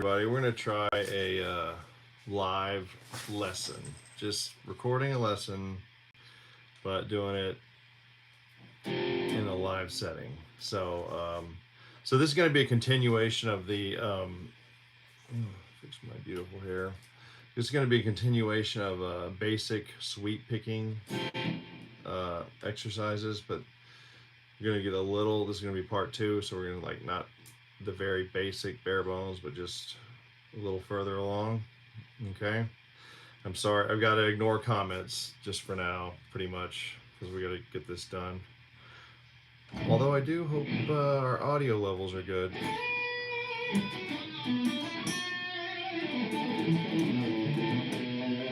Everybody, we're going to try a live lesson. Just recording a lesson, but doing it in a live setting. So this is going to be a continuation of the fix my beautiful hair. This is going to be a continuation of basic sweep picking exercises, but you're going to get a little. This is going to be part 2, so we're going to like not the very basic bare bones, but just a little further along. Okay, I'm sorry, I've got to ignore comments just for now, pretty much, because we got to get this done. Although I do hope our audio levels are good.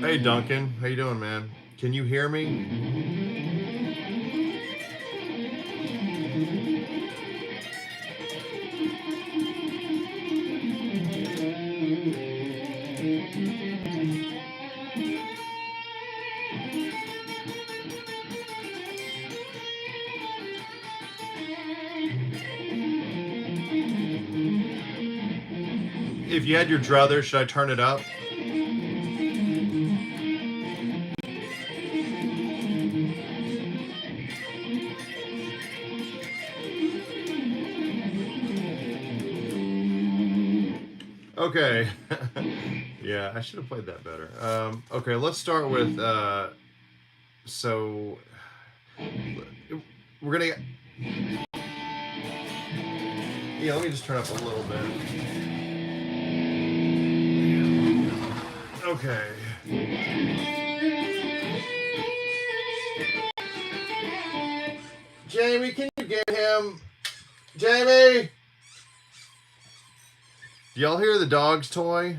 Hey Duncan, how you doing, man? Can you hear me? If you had your druther, should I turn it up? Okay. Yeah, I should have played that better. Okay, let's start with so we're gonna let me just turn up a little bit. Okay. Jamie, can you get him? Jamie! Do y'all hear the dog's toy?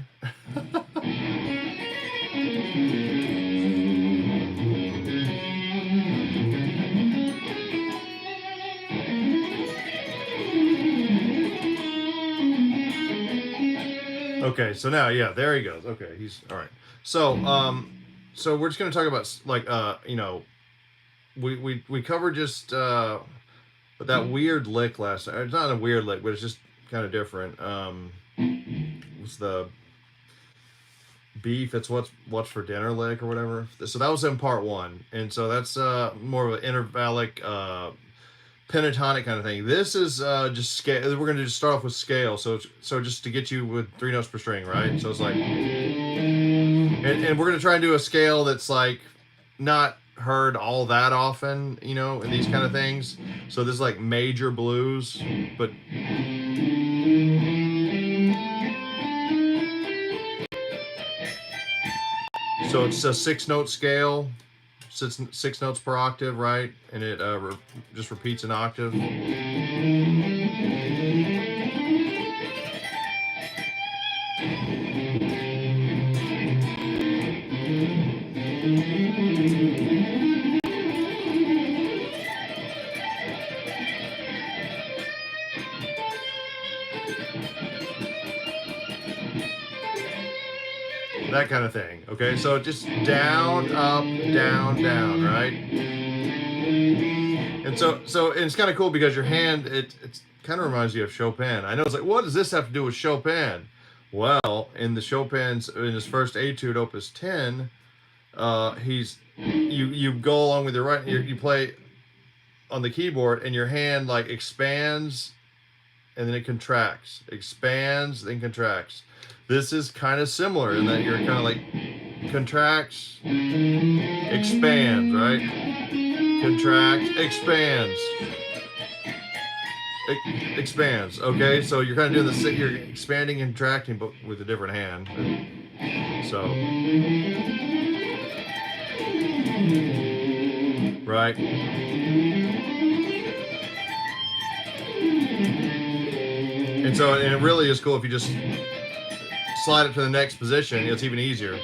Okay, so now, yeah, there he goes. Okay, he's all right. So, so we're just gonna talk about like, we covered just that weird lick last night. It's not a weird lick, but it's just kind of different. It's the beef. It's what's for dinner lick or whatever. So that was in part 1, and so that's more of an intervallic, pentatonic kind of thing. This is just scale. We're going to just start off with scale. So just to get you with 3 notes per string, right? So it's like, and we're going to try and do a scale that's like not heard all that often, in these kind of things. So this is like major blues, but so it's a 6-note scale. 6 notes per octave, right? And it just repeats an octave. That kind of thing. Okay, so just down, up, down, down, right? And so it's kind of cool because your hand, it kind of reminds you of Chopin. I know it's like, what does this have to do with Chopin? Well, in his first Etude, Opus 10, you go along with your right, you play on the keyboard, and your hand like expands, and then it contracts, expands, then contracts. This is kind of similar in that you're kind of like contracts, expands, right? Contracts, expands, expands. Okay, so you're kind of doing you're expanding and contracting, but with a different hand. So, right. And it really is cool if you just slide it to the next position. It's even easier.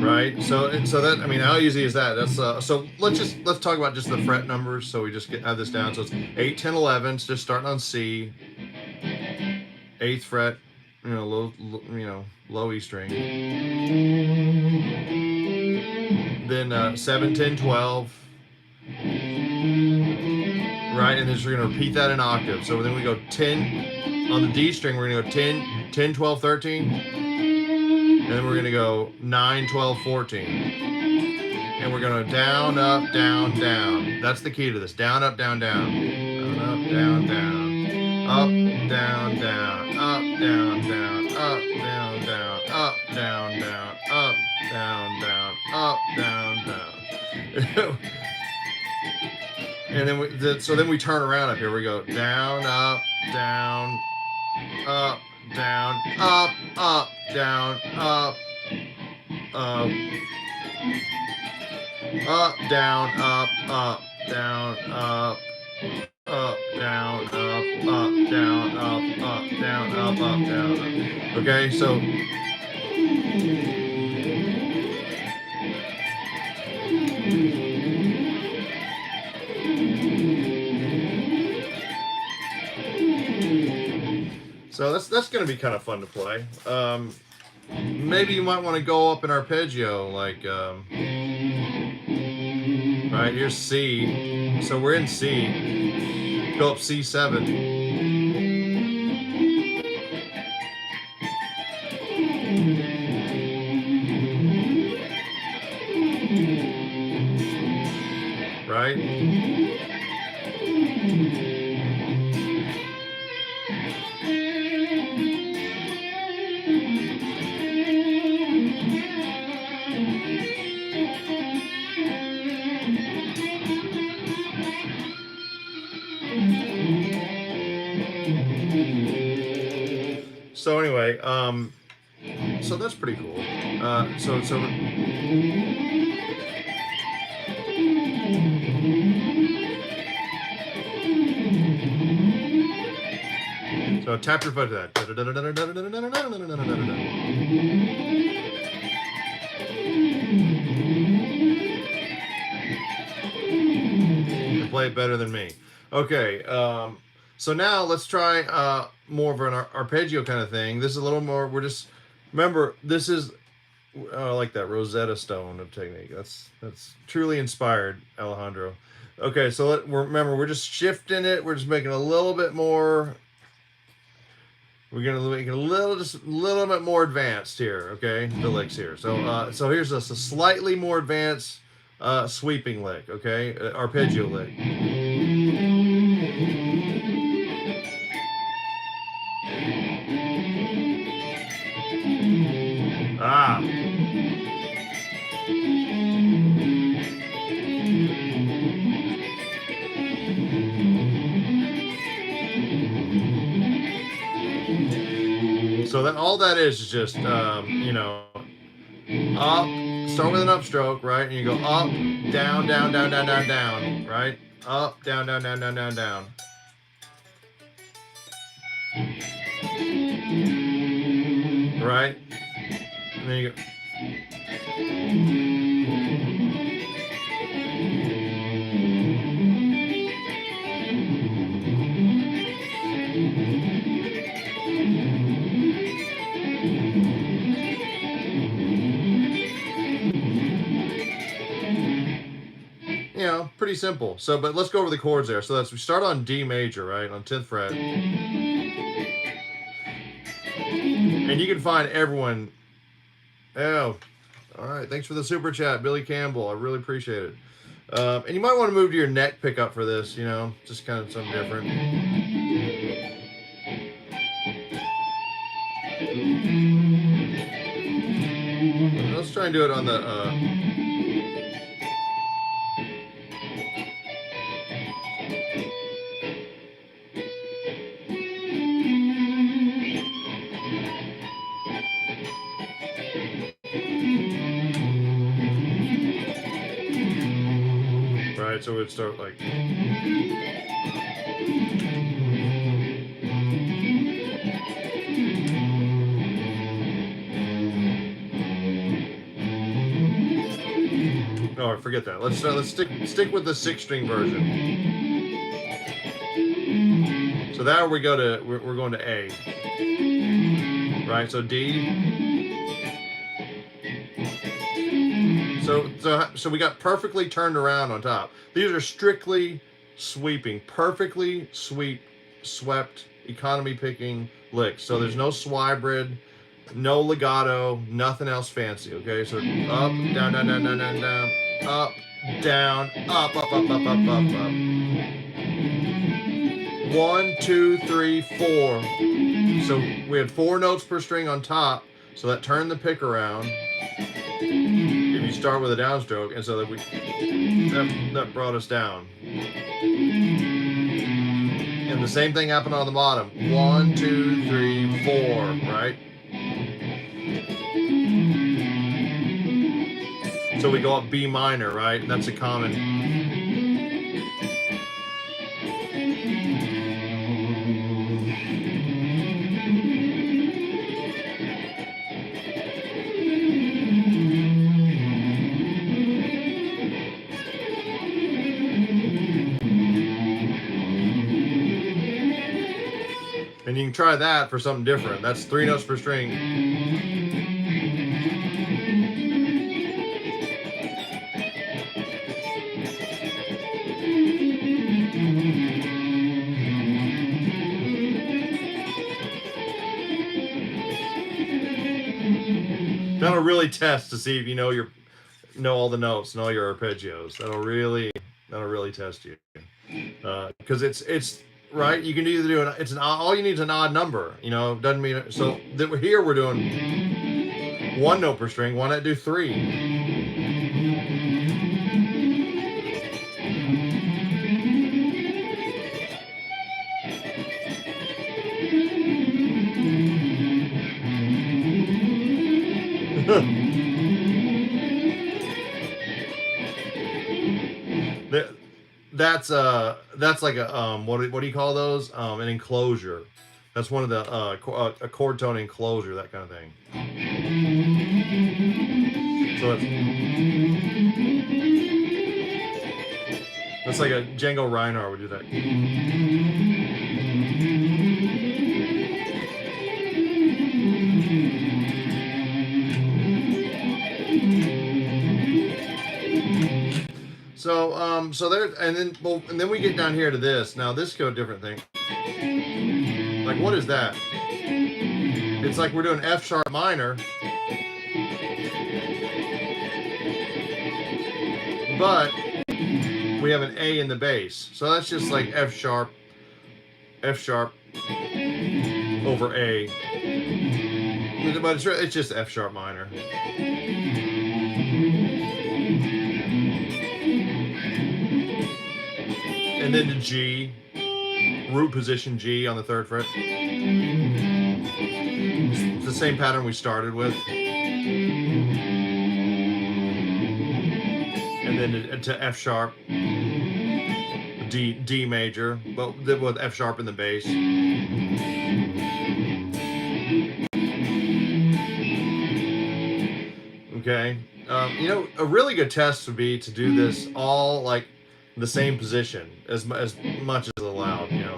Right. So that, I mean, how easy is that? That's so let's talk about just the fret numbers. So we just have this down. So it's 8, 10, 11. It's just starting on C. 8th fret, low E string. Then 7, 10, 12. right? And then we're going to repeat that in octave. So then we go 10 on the D string. We're going to go 10, 10, 12, 13. And then we're going to go 9, 12, 14. And we're going to down, up, down, down. That's the key to this. Down, up, down, down. Down, up, down, down. Up, down, down. Up, down, down. Up, down, down. Up, down, down. Up, down, down. Up, down, down. And then so then we turn around up here. We go down, up, down, up, down, up, up, down, up, up, up, down, up, up, down, up, up, down, up, down, up, down, up, down. Okay, so that's going to be kind of fun to play. Maybe you might want to go up in arpeggio, like right here's C. So we're in C. Go up C7. Right? So anyway, so that's pretty cool. So tap your foot to that. You play it better than me. Okay. So now let's try more of an arpeggio kind of thing. This is a little more. We're just remember this is I like that Rosetta Stone of technique. That's truly inspired, Alejandro. Okay, so remember we're just shifting it. We're just making a little bit more. We're gonna make it just a little bit more advanced here. Okay, the licks here. So so here's just a slightly more advanced sweeping lick. Okay, arpeggio lick. Ah. So that all that is just you know, up, start with an upstroke, right? And you go up, down, down, down, down, down, down, right? Up, down, down, down, down, down, down. Right? And then you go. You know, pretty simple. So, but let's go over the chords there. So we start on D major, right? On 10th fret. And you can find everyone. Oh, all right. Thanks for the super chat, Billy Campbell. I really appreciate it. And you might want to move to your neck pickup for this, you know, just kind of something different. Let's try and do it on the. So we'd start like. Oh, forget that. Let's stick with the 6-string version. So there we go to we're going to A. Right. So D. So we got perfectly turned around on top. These are strictly sweeping, perfectly swept economy picking licks. So there's no swibrid, no legato, nothing else fancy. Okay, so up, down, down, down, down, down, down, up, down, up, up, up, up, up, up, up. 1, 2, 3, 4. So we had 4 notes per string on top. So that turned the pick around. If you start with a downstroke, and so that that brought us down. And the same thing happened on the bottom. 1, 2, 3, 4, right? So we go up B minor, right? And that's a common. And you can try that for something different. That's 3 notes per string. That'll really test to see if you know all the notes, know your arpeggios. That'll really test you. Because it's right. You can either do it. It's all you need is an odd number. You know, doesn't mean so. Here we're doing 1 note per string. Why not do 3? That's like a what do you call those? An enclosure. That's one of the a chord tone enclosure, that kind of thing. So that's like a Django Reinhardt would do that. So there, and then we get down here to this. Now this go different thing. Like, what is that? It's like we're doing F sharp minor, but we have an A in the bass. So that's just like F sharp over A. But it's just F sharp minor. And then to G, root position G on the 3rd fret. It's the same pattern we started with. And then to F sharp, D major, but with F sharp in the bass. Okay, you know, a really good test would be to do this all like the same position as much as allowed, you know.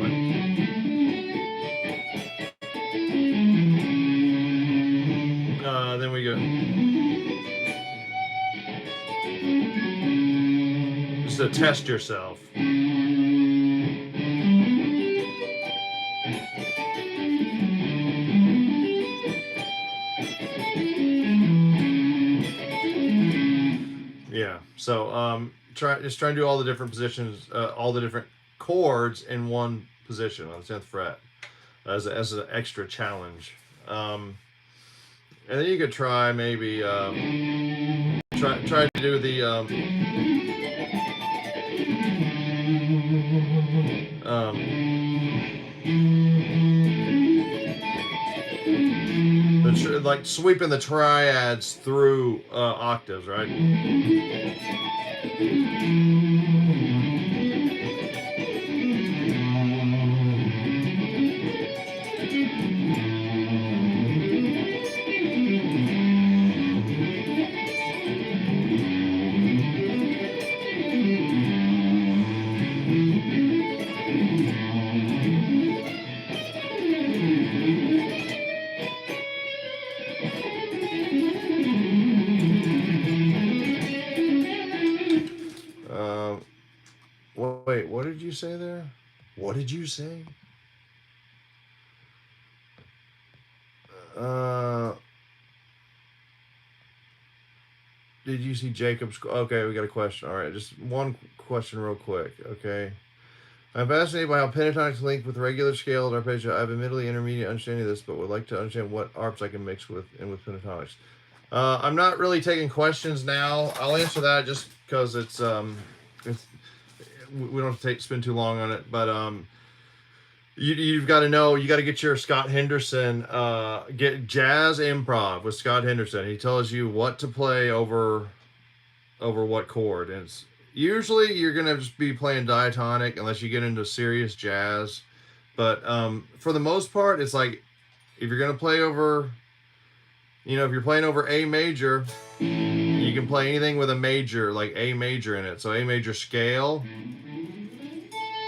Then we go just to test yourself. Yeah. So try and do all the different positions, all the different chords in one position on the 10th fret as an extra challenge. And then you could try maybe try to do the like sweeping the triads through octaves, right? Wait, what did you say there? What did you say? Uh, did you see Jacob's? Okay, we got a question. All right, just one question real quick. Okay. I'm fascinated by how pentatonics link with regular scaled arpeggio. I have admittedly intermediate understanding of this, but would like to understand what arps I can mix with and with pentatonics. I'm not really taking questions now. I'll answer that just because it's we don't have to spend too long on it. But you've got to know, you got to get your Scott Henderson, get jazz improv with Scott Henderson. He tells you what to play over what chord, and it's usually you're gonna just be playing diatonic unless you get into serious jazz. But for the most part, it's like if you're gonna play over, if you're playing over A major, you can play anything with a major, like A major in it. So A major scale,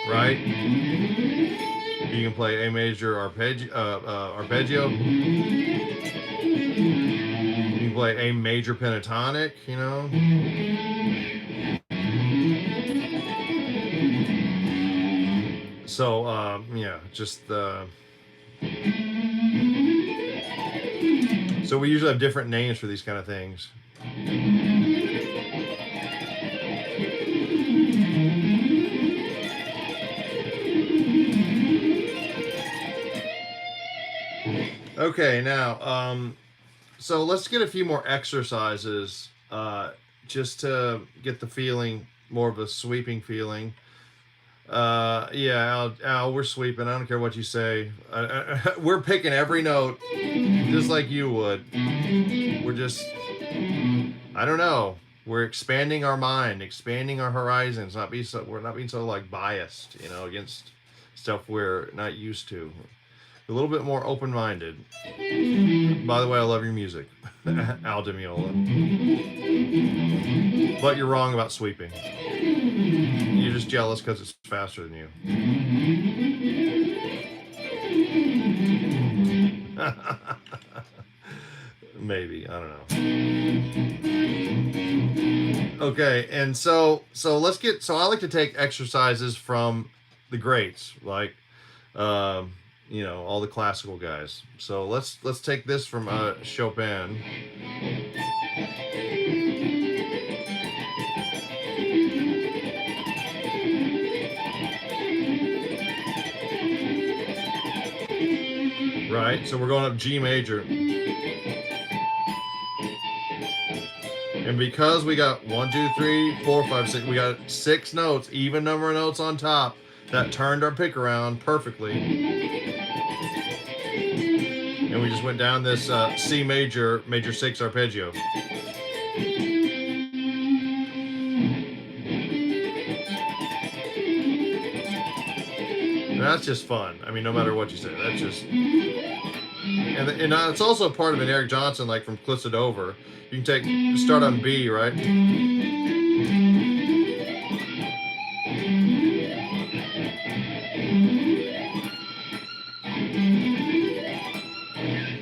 right? You can play A major arpeggio. You can play A major pentatonic, So, yeah, just so we usually have different names for these kind of things. Okay, now, so let's get a few more exercises, just to get the feeling, more of a sweeping feeling. Yeah, Al, we're sweeping. I don't care what you say. We're picking every note, just like you would. We're just, I don't know. We're expanding our mind, expanding our horizons. We're not being so like biased, against stuff we're not used to. A little bit more open-minded. By the way, I love your music, Al Demiola. But you're wrong about sweeping. You're just jealous because it's faster than you. Maybe, I don't know. Okay, and so let's get. So I like to take exercises from the greats, like all the classical guys. So let's take this from Chopin. Right, so we're going up G major. And because we got 1, 2, 3, 4, 5, 6, we got 6 notes, even number of notes on top, that turned our pick around perfectly. And we just went down this C major, major 6 arpeggio. And that's just fun. I mean, no matter what you say, that's just... And it's also part of an Eric Johnson, like from Cliffs of Dover. You can start on B, right?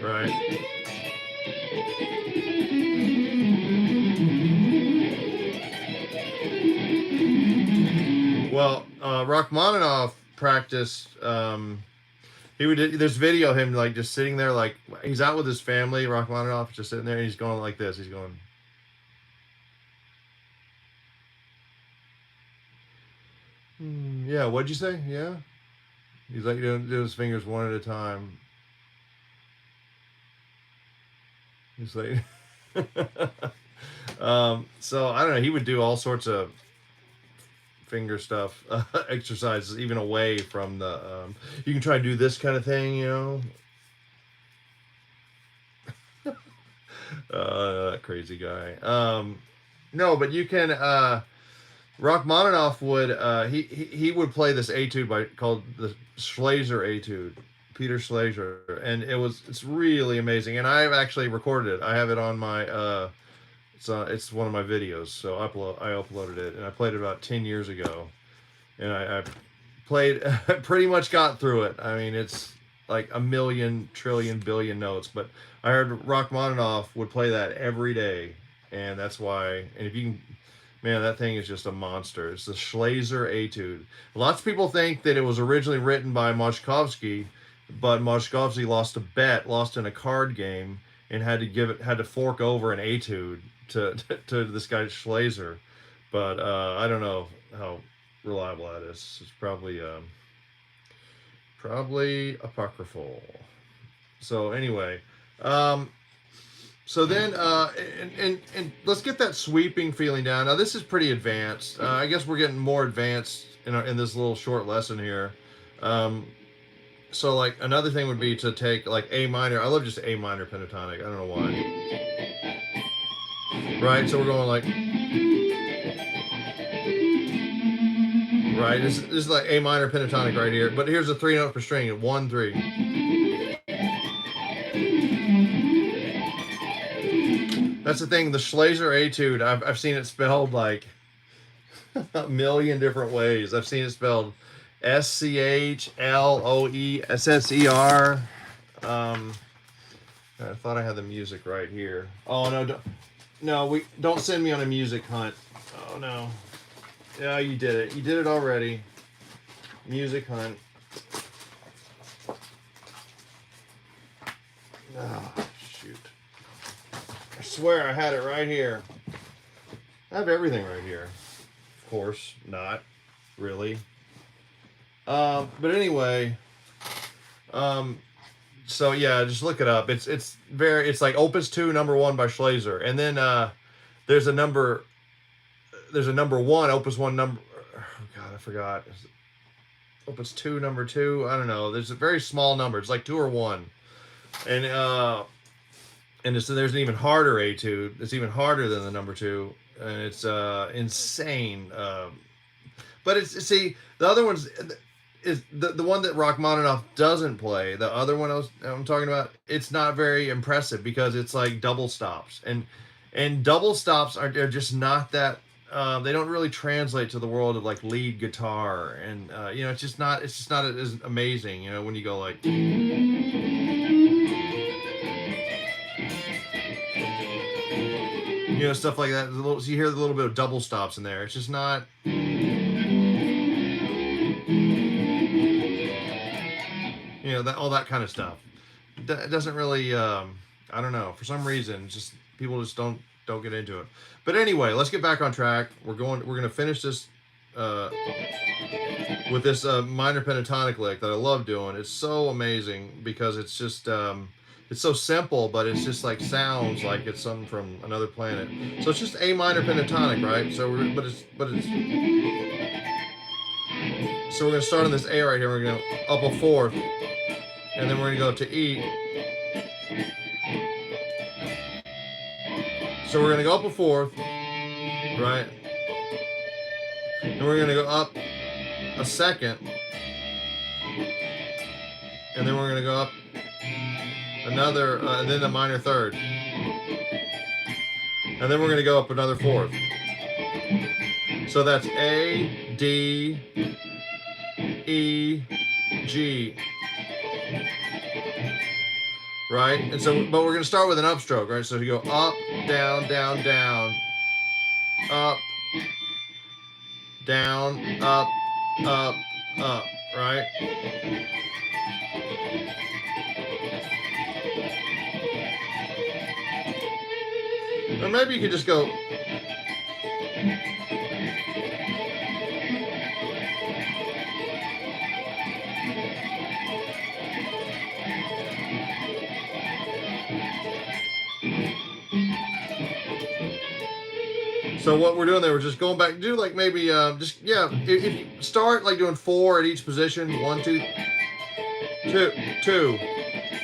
Right. Well, Rachmaninoff practiced. He would. There's video of him like just sitting there, like he's out with his family. Rachmaninoff just sitting there, and he's going like this. He's going. Yeah. What'd you say? Yeah. He's like doing his fingers one at a time. He's like. So I don't know. He would do all sorts of finger stuff, exercises, even away from the. You can try to do this kind of thing, crazy guy. No, but you can. Rachmaninoff would. He would play this etude called the Schleser Etude, Peter Schleser, and it's really amazing. And I've actually recorded it. I have it on my. It's one of my videos, so I uploaded it, and I played it about 10 years ago, and I played, pretty much got through it. I mean, it's like a million, trillion, billion notes, but I heard Rachmaninoff would play that every day, and that's why. And if you can Man, that thing is just a monster. It's the Schleser Etude. Lots of people think that it was originally written by Moshkovsky, but Moshkovsky lost a bet, lost in a card game, and had to fork over an etude to to this guy Schleser. But I don't know how reliable that is. It's probably apocryphal. So anyway, um, so then, and let's get that sweeping feeling down. Now this is pretty advanced. I guess we're getting more advanced in this little short lesson here. Um, so like another thing would be to take like A minor. I love just A minor pentatonic. I don't know why. Right. So we're going like right. This is like A minor pentatonic right here. But here's a 3 note per string. 1, 3. That's the thing. The Schleser Etude. I've seen it spelled like a million different ways. I've seen it spelled Schloesser. I thought I had the music right here. Oh no, don't send me on a music hunt. Oh no. Yeah, you did it. You did it already. Music hunt. Oh, shoot. I swear I had it right here. I have everything right here. Of course, not really. But anyway, so yeah, just look it up. It's like Opus 2 number 1 by Schleser, and then there's a number 1, Opus 1 number. Oh God, I forgot. Opus 2 number 2. I don't know. There's a very small number. It's like 2 or 1, and there's an even harder etude. It's even harder than the number 2, and it's insane. But see, the other one's is the one that Rachmaninoff doesn't play. The other one I'm talking about, it's not very impressive because it's like double stops, and double stops are just not that. They don't really translate to the world of like lead guitar, and it's just not as amazing. When you go like. Stuff like that. So you hear a little bit of double stops in there. It's just not. All that kind of stuff. It doesn't really. I don't know. For some reason, just people just don't get into it. But anyway, let's get back on track. We're gonna finish this with this minor pentatonic lick that I love doing. It's so amazing because it's just. It's so simple, but it's just like sounds like it's something from another planet. So it's just A minor pentatonic, right? So we're gonna start on this A right here. We're gonna up a 4th, and then we're gonna go to E. So we're gonna go up a 4th, right? And we're gonna go up a 2nd, and then we're gonna go up another, and then a minor 3rd, and then we're going to go up another 4th. So that's A, D, E, G, right? And so, but we're going to start with an upstroke, right? So you go up, down, down, down, up, down, up, right? Or maybe you could just go. So what we're doing there, we're just going back, do like maybe if you start like doing 4 at each position, 1, 2,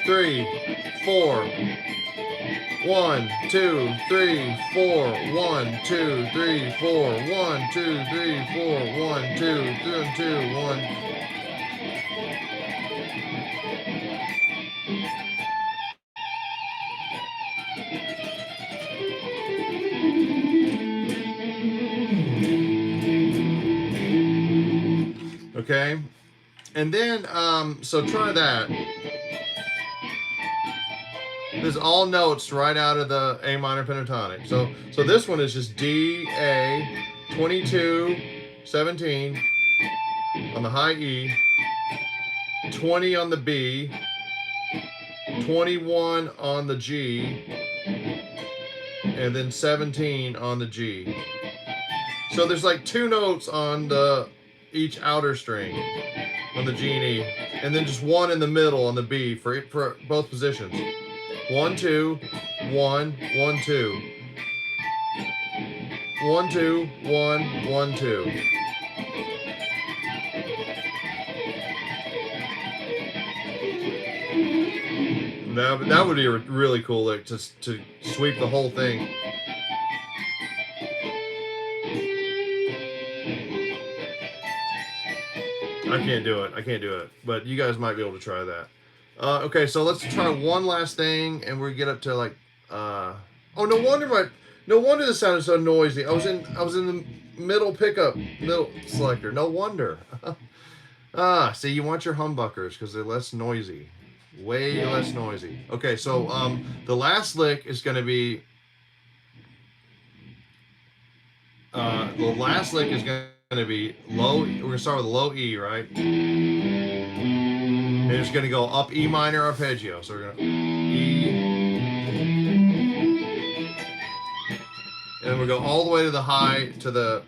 3, 4. 1, 2, 3, 4. 1, 2, 3, 4. 1, 2, 3, 4. 1, 2, 2, 1. Okay, and then so try that. This is all notes right out of the A minor pentatonic. So this one is just D, A, 22, 17 on the high E, 20 on the B, 21 on the G, and then 17 on the G. So there's like 2 notes on each outer string on the G and E, and then just 1 in the middle on the B for both positions. 1, 2, 1, 1, 2. 1, 2, 1, 1, 2. That would be a really cool lick to sweep the whole thing. I can't do it. But you guys might be able to try that. Okay, so let's try one last thing, and we get up to like. Oh, no wonder this sounded so noisy. I was in the middle selector. No wonder. See, you want your humbuckers because they're less noisy, way less noisy. Okay, so the last lick is going to be. The last lick is going to be low. We're going to start with a low E, right? And it's going to go up E minor arpeggio. So we're going to E. And then we go all the way to the high, to the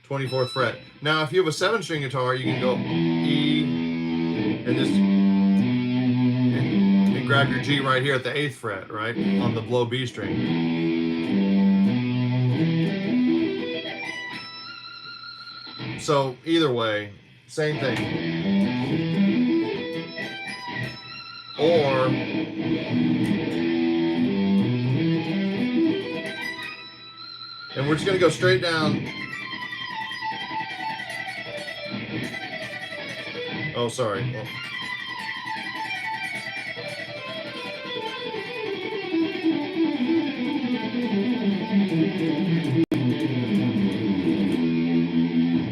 24th fret. Now, if you have a 7-string guitar, you can go E and just and grab your G right here at the 8th fret, right? On the low B string. So either way, same thing. Or and we're just going to go straight down. Oh, sorry.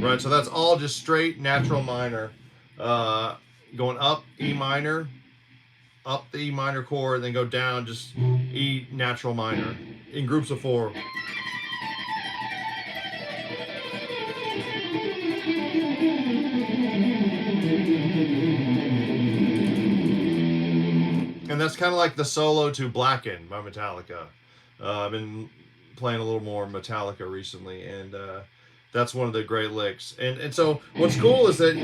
Right, so that's all just straight natural minor. Going up E minor, up the E minor chord, then go down just E natural minor in groups of 4. And that's kind of like the solo to Blacken by Metallica. I've been playing a little more Metallica recently, and that's one of the great licks. And so what's cool is that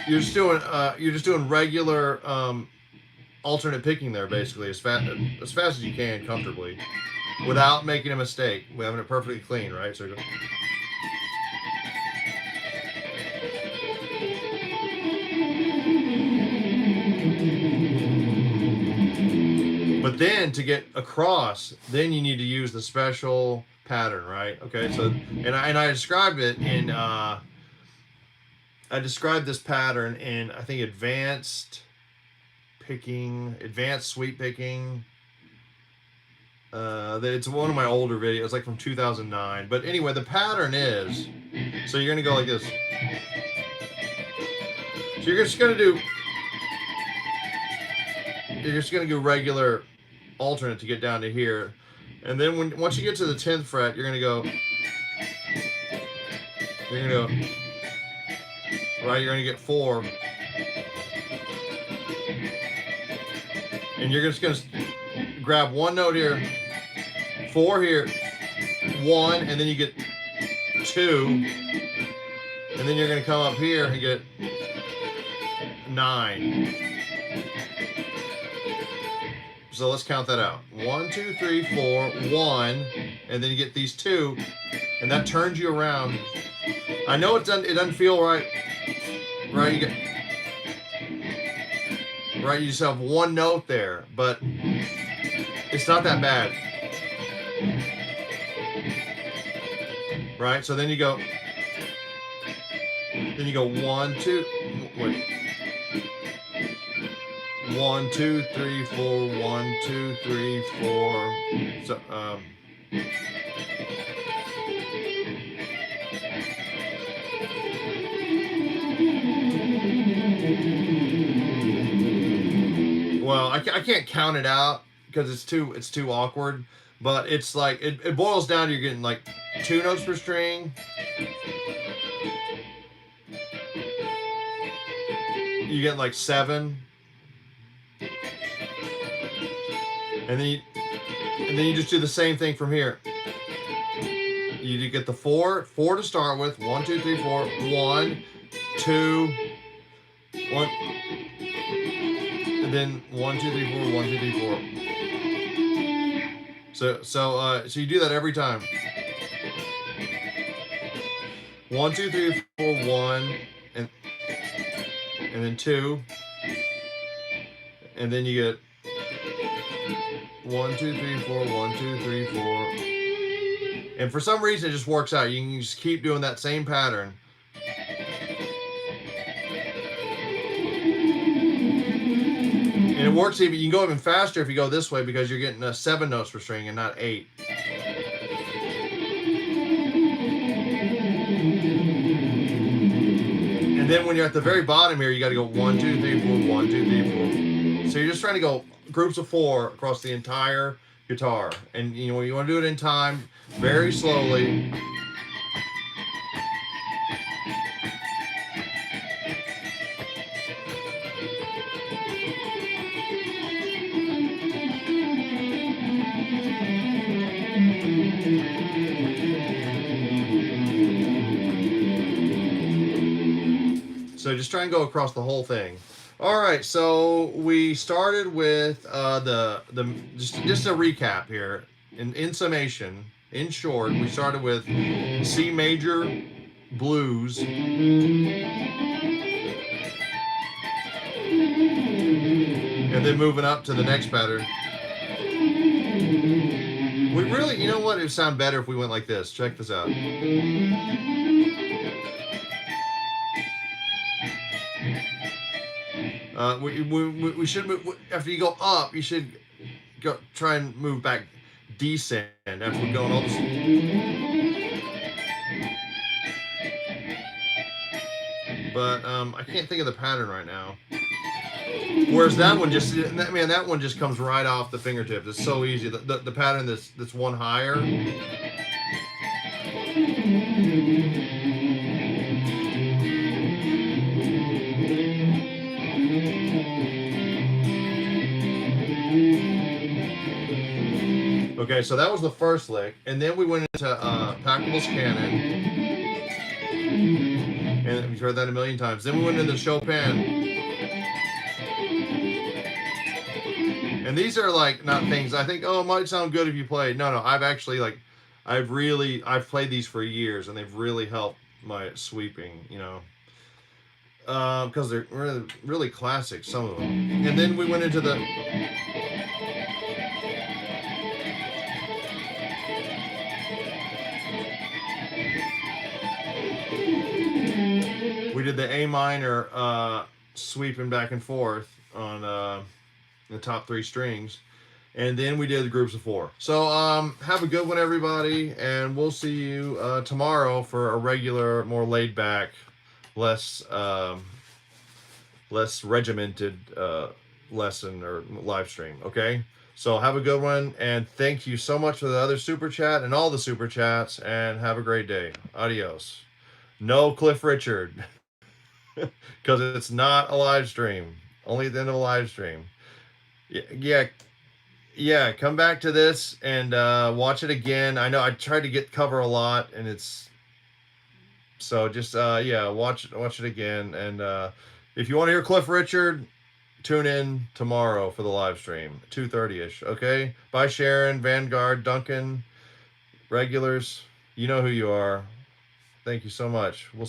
you're just doing regular alternate picking there, basically as fast as you can comfortably, without making a mistake. We're having it perfectly clean, right? So. But then to get across, then you need to use the special pattern, right? Okay, so and I described it in I described this pattern in, I think, advanced sweep picking. It's one of my older videos, like from 2009. But anyway, the pattern is, so you're gonna go like this. So you're just gonna do regular alternate to get down to here, and then once you get to the 10th fret, you're gonna go right. You're gonna get 4, and you're just gonna grab one note here, 4 here, 1, and then you get 2, and then you're gonna come up here and get 9. So let's count that out. 1, 2, 3, 4, 1, and then you get these 2, and that turns you around. I know it doesn't feel right. Right, you just have one note there, but it's not that bad. Right, so then you go 1, 2, wait. 1, 2, 3, 4, 1, 2, 3, 4. So, well, I I can't count it out because it's too awkward. But it's like it boils down to you're getting like 2 notes per string. You get like 7, and then you just do the same thing from here. You get the 4 to start with. 1, 2, 3, 4. 1, 2, 1, and then 1, 2, 3, 4. 1, 2, 3, 4. So you do that every time. 1, 2, 3, 4. 1, and then 2, and then you get 1, 2, 3, 4. 1, 2, 3, 4. And for some reason, it just works out. You can just keep doing that same pattern. And it works even. You can go even faster if you go this way because you're getting 7 notes per string and not 8. And then when you're at the very bottom here, you got to go 1, 2, 3, 4. 1, 2, 3, 4. So you're just trying to go groups of 4 across the entire guitar, and you want to do it in time, very slowly. So just try and go across the whole thing. All right, so we started with just a recap here. In summation, in short, we started with C major blues, and then moving up to the next pattern. We really, you know what? It would sound better if we went like this. Check this out. We should move, after you go up, you should go try and move back descend after we're going all this. But I can't think of the pattern right now. Whereas that one that one just comes right off the fingertips. It's so easy. The pattern that's one higher. Okay, so that was the first lick, and then we went into Pachelbel's Canon, and we've heard that a million times. Then we went into Chopin, and these are like not things I think, oh, it might sound good if you play. No, I've actually I've played these for years, and they've really helped my sweeping, because they're really, really classic, some of them. And then we went into the A minor sweeping back and forth on the top 3 strings, and then we did the groups of 4. So have a good one, everybody, and we'll see you tomorrow for a regular, more laid back, less regimented lesson or live stream. Okay, so have a good one, and thank you so much for the other super chat and all the super chats, and have a great day. Adios. No Cliff Richard. Because it's not a live stream. Only at the end of a live stream. Yeah. Come back to this and watch it again. I know I tried to cover a lot, and it's so just watch it again. And if you want to hear Cliff Richard, tune in tomorrow for the live stream, 2:30ish. Okay. Bye, Sharon, Vanguard, Duncan, regulars. You know who you are. Thank you so much. We'll